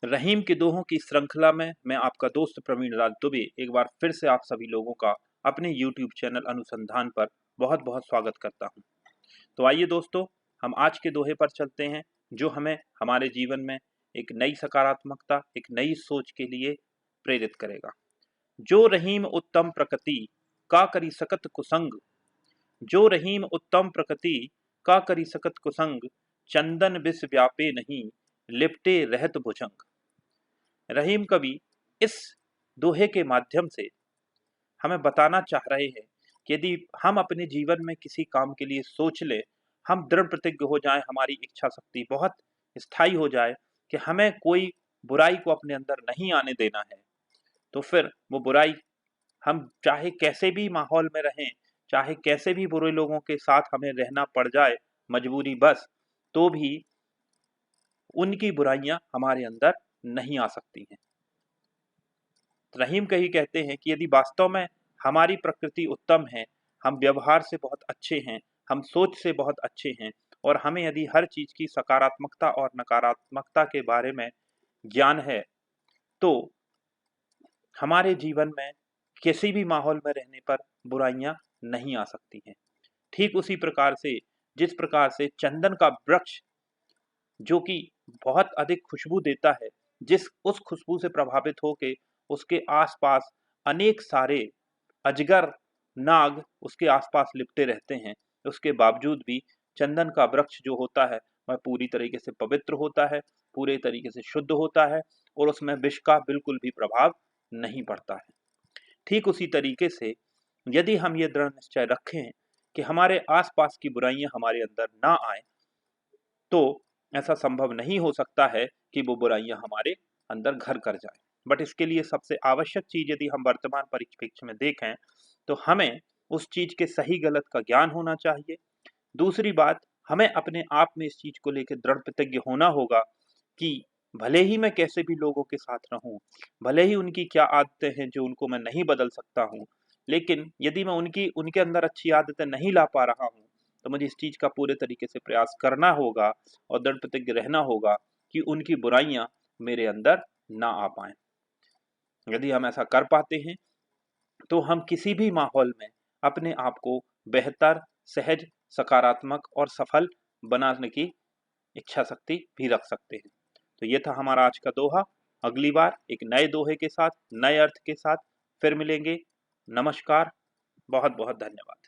रहीम के दोहों की श्रृंखला में मैं आपका दोस्त प्रवीण राज दुबे एक बार फिर से आप सभी लोगों का अपने YouTube चैनल अनुसंधान पर बहुत बहुत स्वागत करता हूं। तो आइए दोस्तों, हम आज के दोहे पर चलते हैं जो हमें हमारे जीवन में एक नई सकारात्मकता, एक नई सोच के लिए प्रेरित करेगा। जो रहीम उत्तम प्रकृति का करी सकत कुसंग, जो रहीम उत्तम प्रकृति का करी सकत कुसंग, चंदन बिस व्यापे नहीं लिपटे रहत भुजंग। रहीम कवि इस दोहे के माध्यम से हमें बताना चाह रहे हैं कि यदि हम अपने जीवन में किसी काम के लिए सोच ले, हम दृढ़ प्रतिज्ञ हो जाएं, हमारी इच्छा शक्ति बहुत स्थायी हो जाए कि हमें कोई बुराई को अपने अंदर नहीं आने देना है, तो फिर वो बुराई हम चाहे कैसे भी माहौल में रहें, चाहे कैसे भी बुरे लोगों के साथ हमें रहना पड़ जाए मजबूरी बस, तो भी उनकी बुराइयां हमारे अंदर नहीं आ सकती हैं। रहीम कहीं कहते हैं कि यदि वास्तव में हमारी प्रकृति उत्तम है, हम व्यवहार से बहुत अच्छे हैं, हम सोच से बहुत अच्छे हैं और हमें यदि हर चीज की सकारात्मकता और नकारात्मकता के बारे में ज्ञान है, तो हमारे जीवन में किसी भी माहौल में रहने पर बुराइयां नहीं आ सकती हैं। ठीक उसी प्रकार से जिस प्रकार से चंदन का वृक्ष जो कि बहुत अधिक खुशबू देता है, उस खुशबू से प्रभावित होके उसके आसपास अनेक सारे अजगर, नाग उसके आसपास लिपटे रहते हैं, उसके बावजूद भी चंदन का वृक्ष जो होता है वह पूरी तरीके से पवित्र होता है, पूरे तरीके से शुद्ध होता है और उसमें विष का बिल्कुल भी प्रभाव नहीं पड़ता है। ठीक उसी तरीके से यदि हम ये दृढ़ निश्चय रखें कि हमारे आसपास की बुराइयां हमारे अंदर ना आए, तो ऐसा संभव नहीं हो सकता है कि वो बुराइयां हमारे अंदर घर कर जाएं। बट इसके लिए सबसे आवश्यक चीज यदि हम वर्तमान परिप्रेक्ष्य में देखें, तो हमें उस चीज के सही गलत का ज्ञान होना चाहिए। दूसरी बात, हमें अपने आप में इस चीज को लेकर दृढ़ प्रतिज्ञ होना होगा कि भले ही मैं कैसे भी लोगों के साथ रहूं, भले ही उनकी क्या आदतें हैं जो उनको मैं नहीं बदल सकता हूं, लेकिन यदि मैं उनके अंदर अच्छी आदतें नहीं ला पा रहा हूं, तो मुझे इस चीज का पूरे तरीके से प्रयास करना होगा और दृढ़ प्रतिज्ञ रहना होगा कि उनकी बुराइयां मेरे अंदर ना आ पाए। यदि हम ऐसा कर पाते हैं, तो हम किसी भी माहौल में अपने आप को बेहतर, सहज, सकारात्मक और सफल बनाने की इच्छा शक्ति भी रख सकते हैं। तो ये था हमारा आज का दोहा। अगली बार एक नए दोहे के साथ, नए अर्थ के साथ फिर मिलेंगे। नमस्कार, बहुत बहुत धन्यवाद।